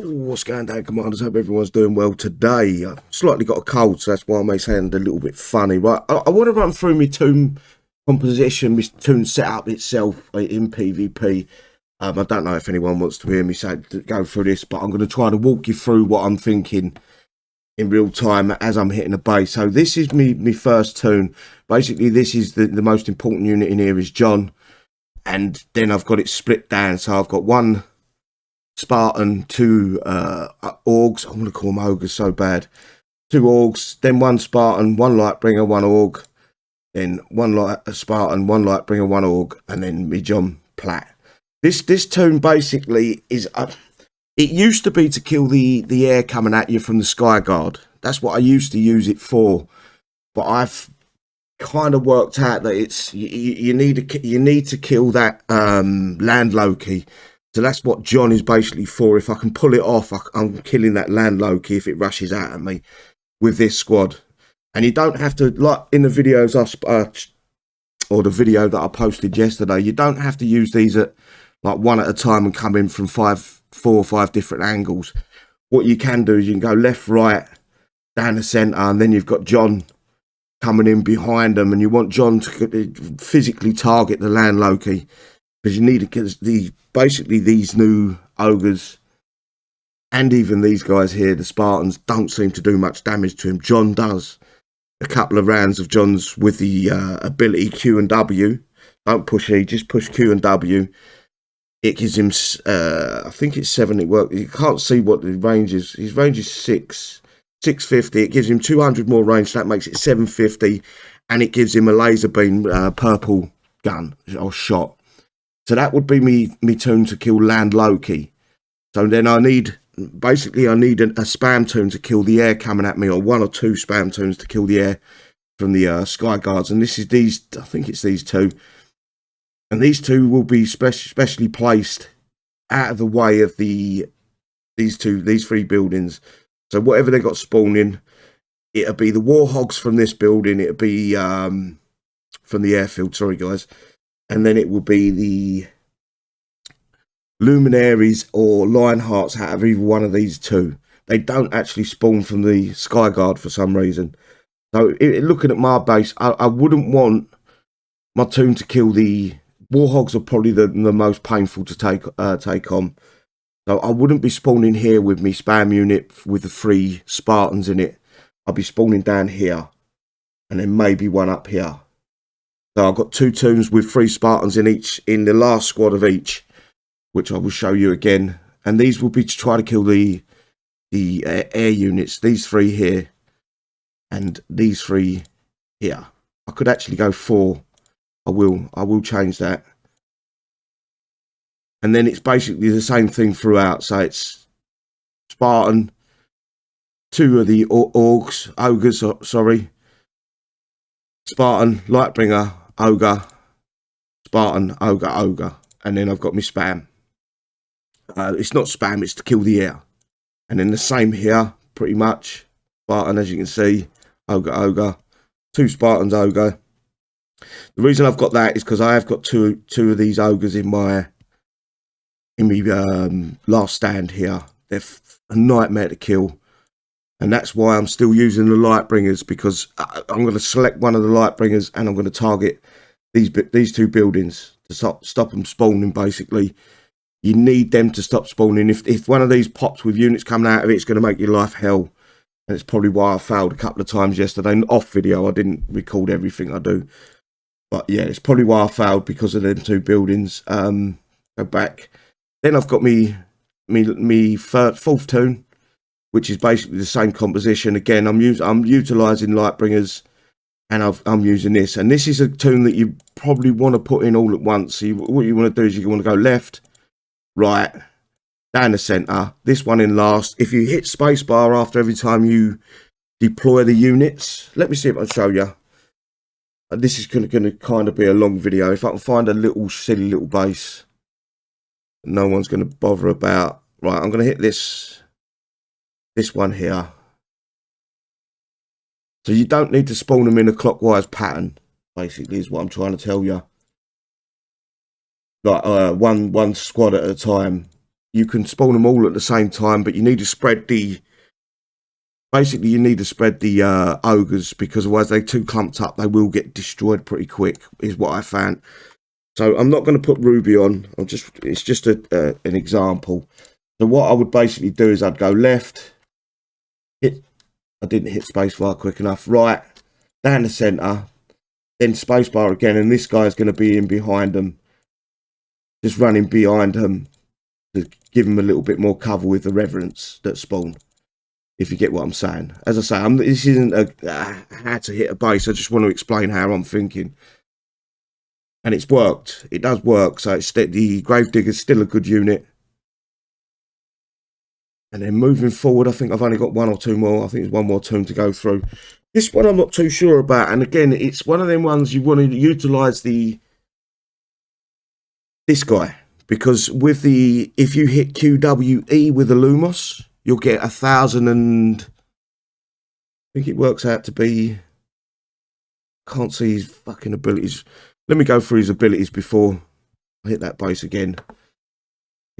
What's going down, Commanders? Hope everyone's doing well today. I've slightly got a cold, so that's why I may sound a little bit funny. Right, I want to run through my toon composition, my toon setup itself in PvP. I don't know if anyone wants to hear me go through this, but I'm going to try to walk you through what I'm thinking in real time as I'm hitting the base. So this is me first toon. Basically, this is the most important unit in here is John, and then I've got it split down. So I've got one Spartan, two Orgs. I want to call them Ogres so bad. Two Orgs, then one Spartan, one Lightbringer, one Org, then one Spartan, one Lightbringer, one Org, and then me John Platt. This toon basically is it used to be to kill the air coming at you from the Sky Guard. That's what I used to use it for, but I've kind of worked out that it's you need to kill that land Loki. So that's what John is basically for. If I can pull it off, I'm killing that land Loki if it rushes out at me with this squad. And you don't have to, like in the videos or the video that I posted yesterday, you don't have to use these at like one at a time and come in from 4 or 5 different angles. What you can do is you can go left, right, down the centre, and then you've got John coming in behind them, and you want John to physically target the land Loki, because you need to get basically these new ogres and even these guys here, the Spartans, don't seem to do much damage to him. John does. A couple of rounds of John's with the ability Q and W. Don't push E, just push Q and W. It gives him, I think it's 7. It works. You can't see what the range is. His range is 650. It gives him 200 more range, so that makes it 750. And it gives him a laser beam purple gun or shot. So that would be me toon to kill land Loki. So then I need a spam toon to kill the air coming at me, or 1 or 2 spam toons to kill the air from the Sky Guards. And this is these, I think it's these two. And these two will be specially placed out of the way of these 3 buildings. So whatever they got spawning, it'll be the Warhogs from this building. It'll be from the airfield. Sorry, guys. And then it will be the Luminaries or Lionhearts out of either one of these two. They don't actually spawn from the Sky Guard for some reason. So looking at my base, I wouldn't want my toon to kill the Warhogs. Are probably the most painful to take on. So I wouldn't be spawning here with me spam unit with the 3 Spartans in it. I'll be spawning down here, and then maybe one up here. So I've got 2 toons with 3 Spartans in the last squad of each, which I will show you again. And these will be to try to kill the air units. These 3 here, and these 3 here. I could actually go 4. I will change that. And then it's basically the same thing throughout. So it's Spartan, 2 of the ogres, sorry. Spartan, Lightbringer, Ogre, Spartan, Ogre. And then I've got my spam. It's not spam, it's to kill the air. And then the same here, pretty much. Spartan, as you can see, Ogre. 2 Spartans, Ogre. The reason I've got that is because I have got two of these ogres in my last stand here. They're a nightmare to kill, and that's why I'm still using the Lightbringers, because I'm going to select one of the Lightbringers and I'm going to target these 2 buildings to stop them spawning. Basically, you need them to stop spawning. If one of these pops with units coming out of it, it's going to make your life hell. And it's probably why I failed a couple of times yesterday. Off video, I didn't record everything I do. But yeah, it's probably why I failed, because of them 2 buildings. Go back. Then I've got me 4th toon, which is basically the same composition. Again, I'm utilising Lightbringers, and I'm using this. And this is a toon that you probably want to put in all at once. So what you want to do is you want to go left, right, down the centre. This one in last. If you hit spacebar after every time you deploy the units, let me see if I can show you. This is going to kind of be a long video. If I can find a silly little base no one's going to bother about. Right, I'm going to hit this one here. So you don't need to spawn them in a clockwise pattern, basically, is what I'm trying to tell you. Like one squad at a time. you can spawn them all at the same time, but you need to spread the... Basically, you need to spread the ogres, because otherwise they too clumped up. They will get destroyed pretty quick, is what I found. So I'm not going to put Ruby on. It's just an example. So what I would basically do is I'd go left, hit... I didn't hit spacebar quick enough. Right, down the centre, then spacebar again, and this guy's going to be in behind them. Just running behind them to give him a little bit more cover with the reverence that spawn. If you get what I'm saying. As I say, this isn't how to hit a base. I just want to explain how I'm thinking. And it's worked. It does work. So the Gravedigger's still a good unit. And then moving forward, I think I've only got one or two more. I think there's one more toon to go through. This one I'm not too sure about. And again, it's one of them ones you want to utilise this guy. Because with if you hit QWE with the Lumos, you'll get 1,000 and... I think it works out to be... Can't see his fucking abilities. Let me go through his abilities before I hit that base again.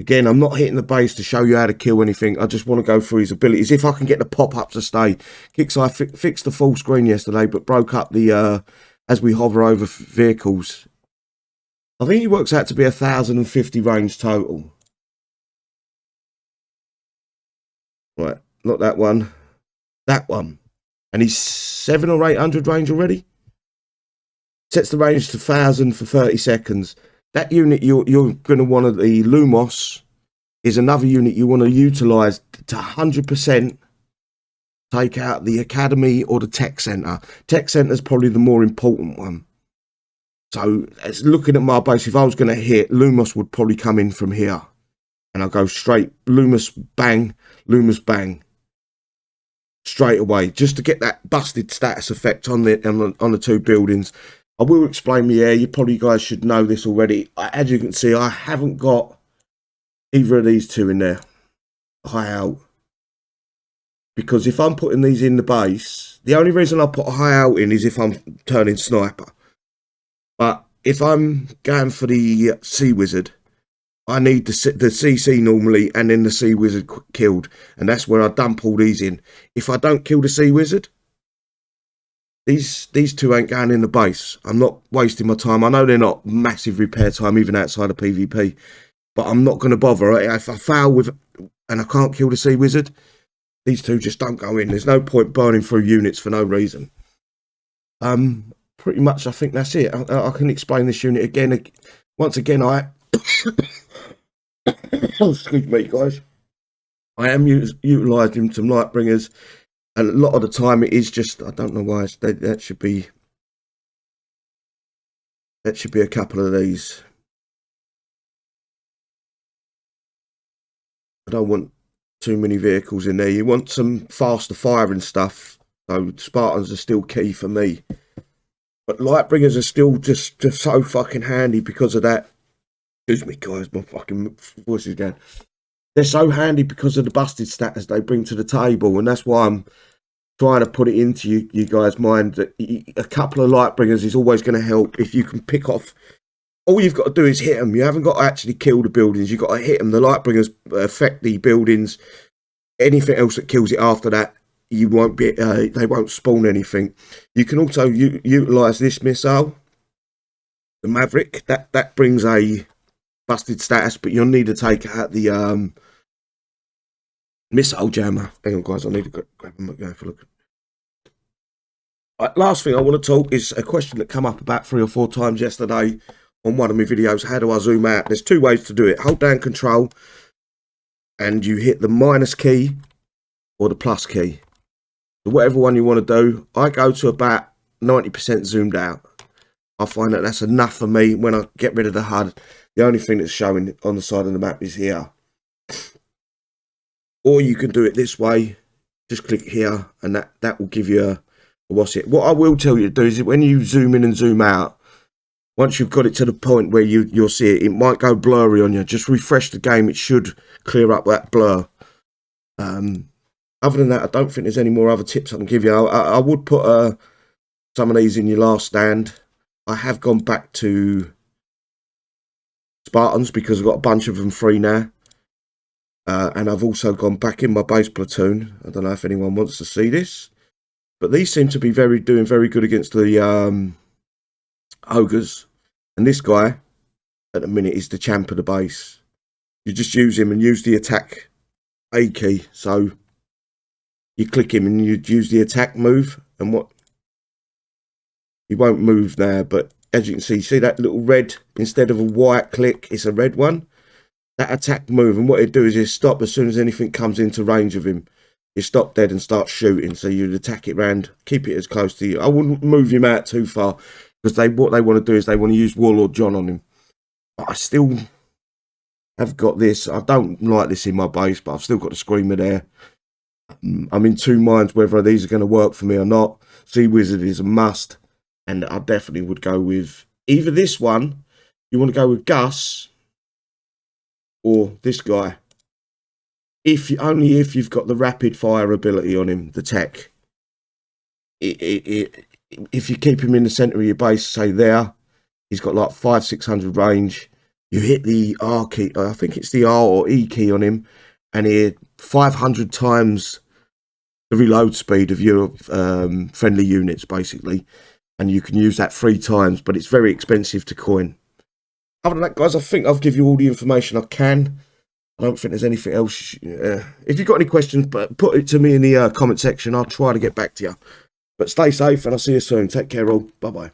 Again, I'm not hitting the base to show you how to kill anything. I just want to go through his abilities. If I can get the pop-up to stay. Kixeye fixed the full screen yesterday, but broke up the... as we hover over vehicles. I think he works out to be 1,050 range total. Right, not that one. That one. And he's 700 or 800 range already. Sets the range to 1,000 for 30 seconds. That unit you're going to want the Lumos is another unit you want to utilise to 100% take out the Academy or the Tech Centre. Tech Centre is probably the more important one. So, as looking at my base, if I was going to hit, Lumos would probably come in from here. And I'll go straight, Lumos bang, straight away, just to get that busted status effect on the two buildings. I will explain the air. You probably guys should know this already. As you can see, I haven't got either of these two in there, high out. Because if I'm putting these in the base, the only reason I put a high out in is if I'm turning sniper. But if I'm going for the Sea Wizard, I need the CC normally and then the Sea Wizard killed. And that's where I dump all these in. If I don't kill the Sea Wizard, these two ain't going in the base. I'm not wasting my time. I know they're not massive repair time even outside of PvP. But I'm not going to bother. If I fail with and I can't kill the Sea Wizard, these two just don't go in. There's no point burning through units for no reason. Pretty much I think that's it. I can explain this unit again. Once again, excuse me, guys. I am utilising some Lightbringers, and a lot of the time it is just, I don't know why, that should be a couple of these. I don't want too many vehicles in there. You want some faster firing stuff, so Spartans are still key for me. But Lightbringers are still just so fucking handy because of that. Excuse me, guys, my fucking voice is going. They're so handy because of the busted status they bring to the table, and that's why I'm trying to put it into you guys' mind that a couple of Lightbringers is always going to help if you can pick off. All you've got to do is hit them. You haven't got to actually kill the buildings. You've got to hit them. The Lightbringers affect the buildings. Anything else that kills it after that, you won't be. They won't spawn anything. You can also utilise this missile, the Maverick. That brings a busted status, but you'll need to take out the missile jammer. Hang on, guys. I need to grab them and go for a look. Right, last thing I want to talk is a question that came up about 3 or 4 times yesterday on one of my videos. How do I zoom out? There's 2 ways to do it. Hold down control and you hit the minus key or the plus key. So whatever one you want to do, I go to about 90% zoomed out. I find that that's enough for me. When I get rid of the HUD, the only thing that's showing on the side of the map is here. Or you can do it this way. Just click here and that will give you a what's it. What I will tell you to do is when you zoom in and zoom out, once you've got it to the point where you'll see it, it might go blurry on you. Just refresh the game. It should clear up that blur. Other than that, I don't think there's any more other tips I can give you. I would put some of these in your last stand. I have gone back to Spartans because I've got a bunch of them free now. And I've also gone back in my base platoon. I don't know if anyone wants to see this, but these seem to be doing very good against the ogres. And this guy, at the minute, is the champ of the base. You just use him and use the attack A key. So you click him and you use the attack move, and what he won't move now, but as you can see that little red, instead of a white click, it's a red one. That attack move, and what he'd do is he'd stop as soon as anything comes into range of him. You stop dead and start shooting. So you'd attack it round, keep it as close to you. I wouldn't move him out too far, because what they want to do is they want to use Warlord John on him. But I still have got this. I don't like this in my base, but I've still got the Screamer there. I'm in two minds whether these are going to work for me or not. Sea Wizard is a must, and I definitely would go with either this one. You want to go with Gus, or this guy, only if you've got the rapid fire ability on him, the tech. If you keep him in the centre of your base, say there, he's got like 500-600 range. You hit the R key, I think it's the R or E key on him, and he 500 times the reload speed of your friendly units, basically. And you can use that 3 times, but it's very expensive to coin. Other than that, guys, I think I've given you all the information I can. I don't think there's anything else. If you've got any questions, put it to me in the comment section. I'll try to get back to you. But stay safe, and I'll see you soon. Take care, all. Bye-bye.